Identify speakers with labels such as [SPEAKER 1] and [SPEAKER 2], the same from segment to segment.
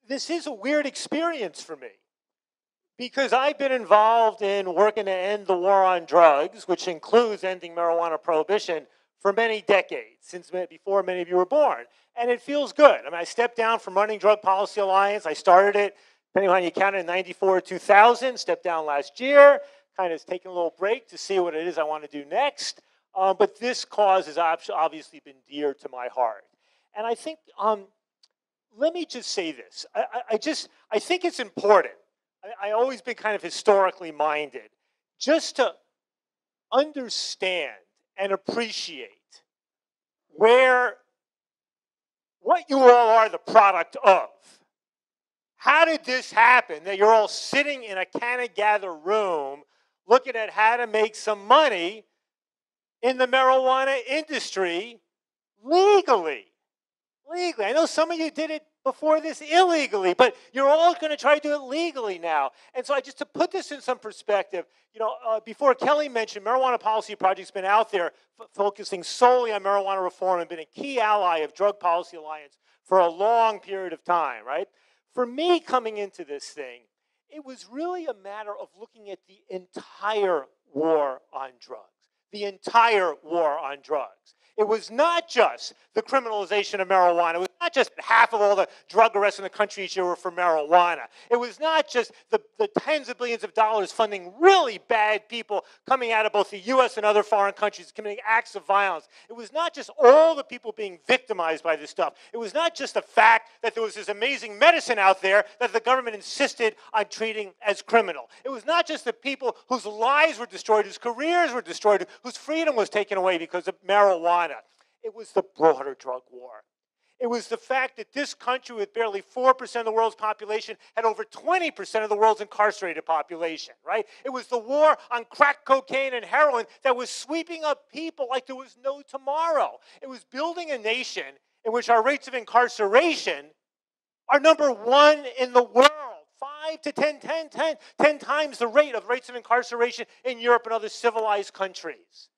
[SPEAKER 1] this is a weird experience for me because I've been involved in working to end the war on drugs, which includes ending marijuana prohibition, for many decades, since before many of you were born. And it feels good. I mean, I stepped down from running Drug Policy Alliance. I started it, depending on how you count it, in 94, 2000, stepped down last year, kind of taking a little break to see what it is I want to do next. But this cause has obviously been dear to my heart. And I think, let me just say this. I think it's important. I've always been kind of historically minded, just to understand and appreciate what you all are the product of. How did this happen that you're all sitting in a Canna Gather room looking at how to make some money in the marijuana industry legally? Legally. I know some of you did it before this illegally, but you're all going to try to do it legally now. And so just to put this in some perspective, before Kelly mentioned, Marijuana Policy Project's been out there focusing solely on marijuana reform and been a key ally of Drug Policy Alliance for a long period of time, right? For me, coming into this thing, it was really a matter of looking at the entire war on drugs. The entire war on drugs. It was not just the criminalization of marijuana. It was not just half of all the drug arrests in the country each year were for marijuana. It was not just the tens of billions of dollars funding really bad people coming out of both the U.S. and other foreign countries committing acts of violence. It was not just all the people being victimized by this stuff. It was not just the fact that there was this amazing medicine out there that the government insisted on treating as criminal. It was not just the people whose lives were destroyed, whose careers were destroyed, whose freedom was taken away because of marijuana. It was the broader drug war. It was the fact that this country, with barely 4% of the world's population, had over 20% of the world's incarcerated population, right? It was the war on crack cocaine and heroin that was sweeping up people like there was no tomorrow. It was building a nation in which our rates of incarceration are number one in the world. 5 to 10 times the rate of rates of incarceration in Europe and other civilized countries.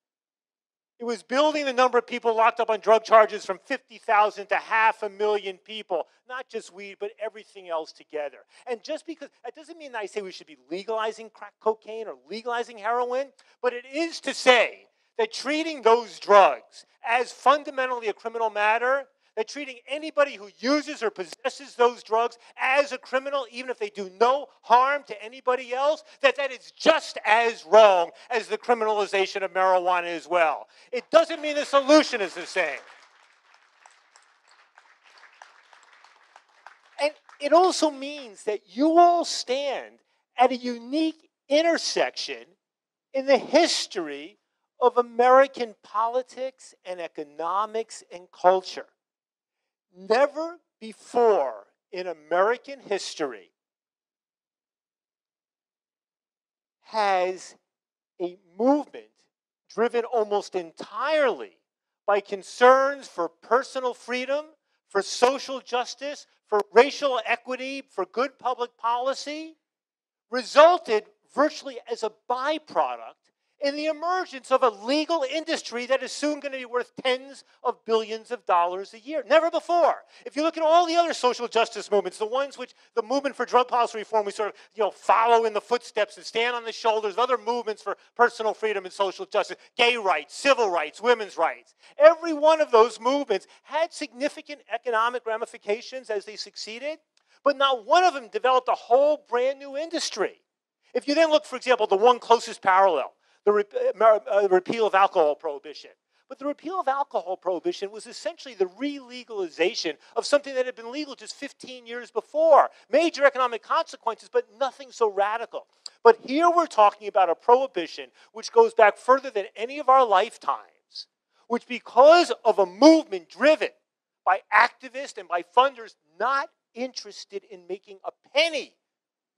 [SPEAKER 1] It was building the number of people locked up on drug charges from 50,000 to 500,000 people. Not just weed, but everything else together. And just because, that doesn't mean that I say we should be legalizing crack cocaine or legalizing heroin, but it is to say that treating those drugs as fundamentally a criminal matter, that treating anybody who uses or possesses those drugs as a criminal, even if they do no harm to anybody else, that is just as wrong as the criminalization of marijuana as well. It doesn't mean the solution is the same. And it also means that you all stand at a unique intersection in the history of American politics and economics and culture. Never before in American history has a movement driven almost entirely by concerns for personal freedom, for social justice, for racial equity, for good public policy, resulted virtually as a byproduct in the emergence of a legal industry that is soon going to be worth tens of billions of dollars a year. Never before. If you look at all the other social justice movements, the ones which the movement for drug policy reform, we sort of follow in the footsteps and stand on the shoulders of other movements for personal freedom and social justice, gay rights, civil rights, women's rights. Every one of those movements had significant economic ramifications as they succeeded, but not one of them developed a whole brand new industry. If you then look, for example, the one closest parallel, the repeal of alcohol prohibition. But the repeal of alcohol prohibition was essentially the re-legalization of something that had been legal just 15 years before. Major economic consequences, but nothing so radical. But here we're talking about a prohibition which goes back further than any of our lifetimes, which because of a movement driven by activists and by funders not interested in making a penny,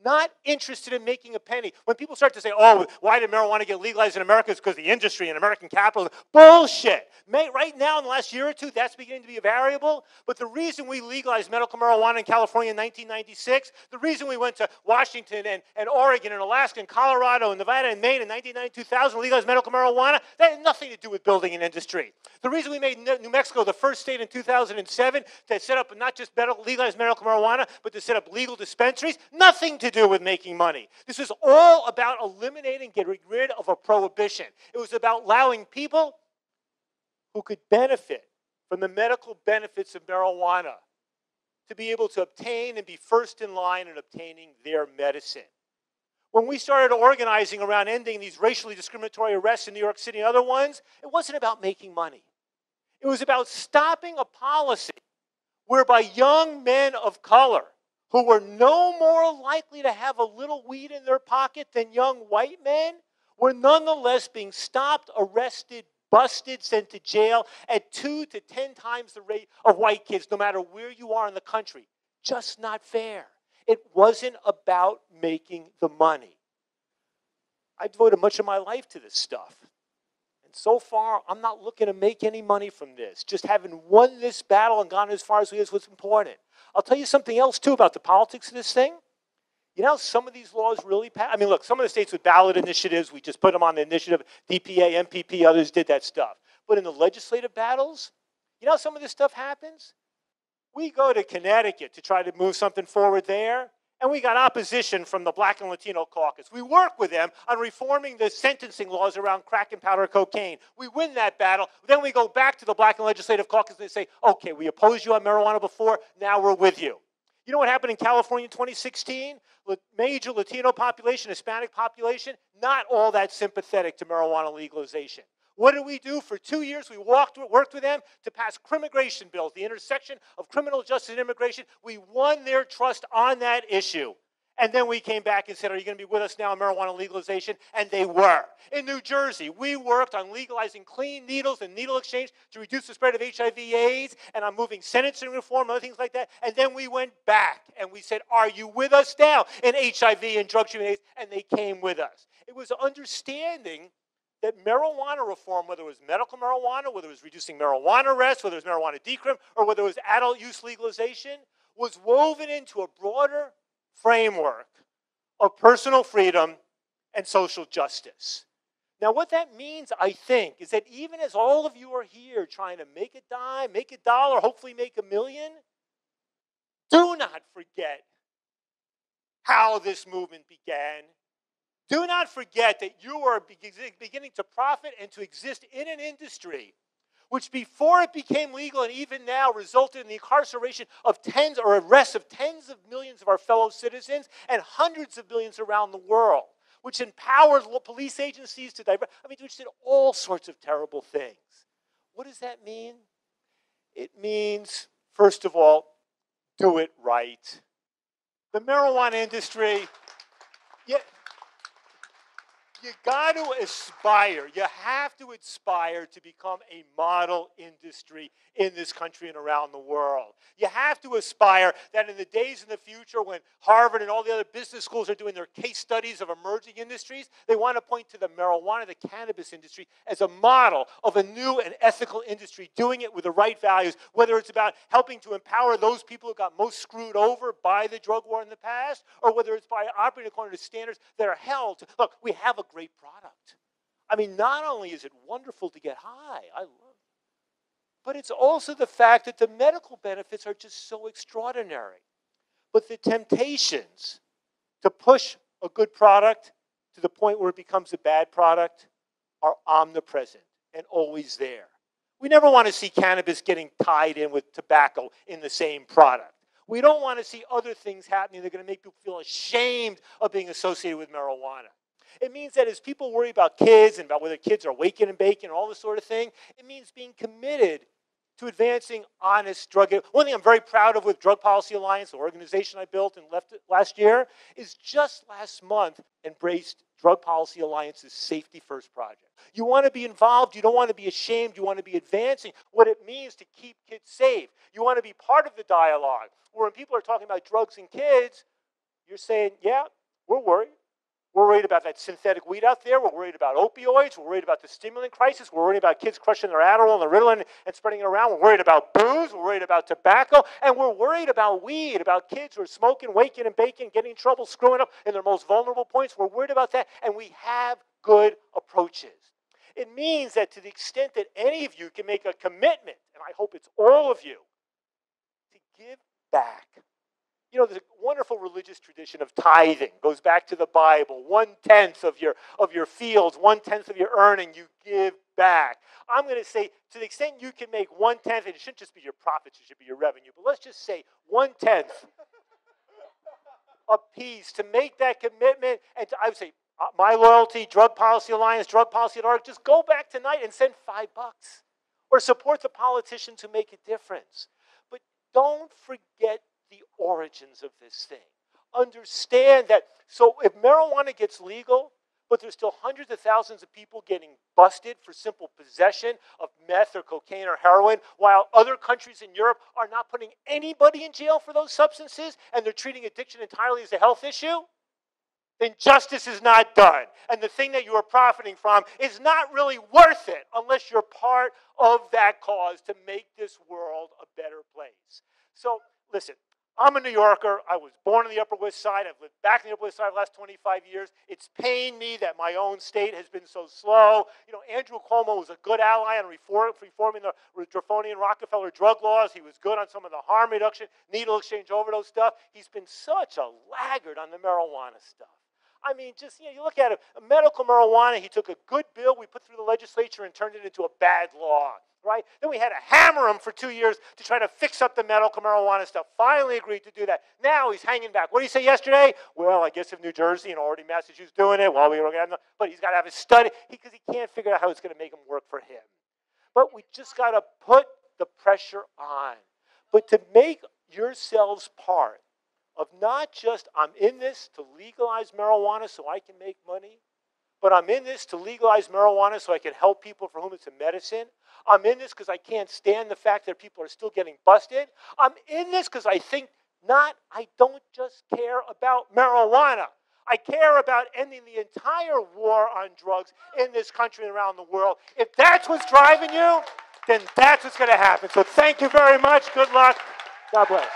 [SPEAKER 1] Not interested in making a penny. When people start to say, oh, why did marijuana get legalized in America? It's because the industry and American capital. Bullshit. Right now, in the last year or two, that's beginning to be a variable. But the reason we legalized medical marijuana in California in 1996, the reason we went to Washington and Oregon and Alaska and Colorado and Nevada and Maine in 1990, 2000, legalized medical marijuana, that had nothing to do with building an industry. The reason we made New Mexico the first state in 2007 to set up not just legalized medical marijuana, but to set up legal dispensaries, nothing to do with making money. This was all about eliminating, getting rid of a prohibition. It was about allowing people who could benefit from the medical benefits of marijuana to be able to obtain and be first in line in obtaining their medicine. When we started organizing around ending these racially discriminatory arrests in New York City and other ones, it wasn't about making money. It was about stopping a policy whereby young men of color who were no more likely to have a little weed in their pocket than young white men were nonetheless being stopped, arrested, busted, sent to jail at 2 to 10 times the rate of white kids, no matter where you are in the country. Just not fair. It wasn't about making the money. I devoted much of my life to this stuff. And so far, I'm not looking to make any money from this. Just having won this battle and gone as far as we is what's important. I'll tell you something else, too, about the politics of this thing. You know how some of these laws really pass? I mean, look, some of the states with ballot initiatives, we just put them on the initiative, DPA, MPP, others did that stuff. But in the legislative battles, you know how some of this stuff happens? We go to Connecticut to try to move something forward there, and we got opposition from the Black and Latino caucus. We work with them on reforming the sentencing laws around crack and powder cocaine. We win that battle. Then we go back to the Black and Legislative Caucus and they say, okay, we opposed you on marijuana before, now we're with you. You know what happened in California in 2016? Major Latino population, Hispanic population, not all that sympathetic to marijuana legalization. What did we do? For 2 years, we worked with them to pass crimmigration bills, the intersection of criminal justice and immigration. We won their trust on that issue. And then we came back and said, are you going to be with us now on marijuana legalization? And they were. In New Jersey, we worked on legalizing clean needles and needle exchange to reduce the spread of HIV/AIDS, and on moving sentencing reform and other things like that. And then we went back and we said, are you with us now in HIV and drug treatment AIDS? And they came with us. It was understanding that marijuana reform, whether it was medical marijuana, whether it was reducing marijuana arrests, whether it was marijuana decrim, or whether it was adult use legalization, was woven into a broader framework of personal freedom and social justice. Now, what that means, I think, is that even as all of you are here trying to make a dime, make a dollar, hopefully make $1 million, do not forget how this movement began. Do not forget that you are beginning to profit and to exist in an industry which before it became legal and even now resulted in the incarceration of tens or arrests of tens of millions of our fellow citizens and hundreds of millions around the world, which empowered police agencies to which did all sorts of terrible things. What does that mean? It means, first of all, do it right. The marijuana industry, you got to aspire. You have to aspire to become a model industry in this country and around the world. You have to aspire that in the days in the future when Harvard and all the other business schools are doing their case studies of emerging industries, they want to point to the marijuana, the cannabis industry, as a model of a new and ethical industry, doing it with the right values, whether it's about helping to empower those people who got most screwed over by the drug war in the past, or whether it's by operating according to standards that are held to, look, we have a great product. I mean, not only is it wonderful to get high, I love it, but it's also the fact that the medical benefits are just so extraordinary. But the temptations to push a good product to the point where it becomes a bad product are omnipresent and always there. We never want to see cannabis getting tied in with tobacco in the same product. We don't want to see other things happening that are going to make people feel ashamed of being associated with marijuana. It means that as people worry about kids and about whether kids are waking and baking and all this sort of thing, it means being committed to advancing honest drug. One thing I'm very proud of with Drug Policy Alliance, the organization I built and left last year, is just last month embraced Drug Policy Alliance's Safety First project. You want to be involved. You don't want to be ashamed. You want to be advancing what it means to keep kids safe. You want to be part of the dialogue where when people are talking about drugs and kids, you're saying, yeah, we're worried. We're worried about that synthetic weed out there. We're worried about opioids. We're worried about the stimulant crisis. We're worried about kids crushing their Adderall and their Ritalin and spreading it around. We're worried about booze. We're worried about tobacco. And we're worried about weed, about kids who are smoking, waking and baking, getting in trouble, screwing up in their most vulnerable points. We're worried about that. And we have good approaches. It means that to the extent that any of you can make a commitment, and I hope it's all of you, to give back. You know, there's a wonderful religious tradition of tithing. Goes back to the Bible. 1/10 of your fields, 1/10 of your earning, you give back. I'm going to say, to the extent you can make 1/10, and it shouldn't just be your profits, it should be your revenue, but let's just say 1/10 a piece to make that commitment. And I would say, My Loyalty, Drug Policy Alliance, drugpolicy.org, just go back tonight and send $5. Or support the politicians who make a difference. But don't forget the origins of this thing. Understand that, so if marijuana gets legal, but there's still hundreds of thousands of people getting busted for simple possession of meth or cocaine or heroin, while other countries in Europe are not putting anybody in jail for those substances, and they're treating addiction entirely as a health issue, then justice is not done. And the thing that you are profiting from is not really worth it unless you're part of that cause to make this world a better place. So, listen, I'm a New Yorker. I was born on the Upper West Side. I've lived back in the Upper West Side the last 25 years. It's pained me that my own state has been so slow. You know, Andrew Cuomo was a good ally on reforming the draconian Rockefeller drug laws. He was good on some of the harm reduction, needle exchange, overdose stuff. He's been such a laggard on the marijuana stuff. I mean, just, you know, you look at it, medical marijuana, he took a good bill we put through the legislature and turned it into a bad law, right? Then we had to hammer him for 2 years to try to fix up the medical marijuana stuff. Finally agreed to do that. Now he's hanging back. What did he say yesterday? Well, I guess if New Jersey and already Massachusetts doing it, well, we were going to have but he's got to have a study because he can't figure out how it's going to make him work for him. But we just got to put the pressure on. But to make yourselves part of not just, I'm in this to legalize marijuana so I can make money, but I'm in this to legalize marijuana so I can help people for whom it's a medicine. I'm in this because I can't stand the fact that people are still getting busted. I'm in this because I don't just care about marijuana. I care about ending the entire war on drugs in this country and around the world. If that's what's driving you, then that's what's going to happen. So thank you very much. Good luck. God bless.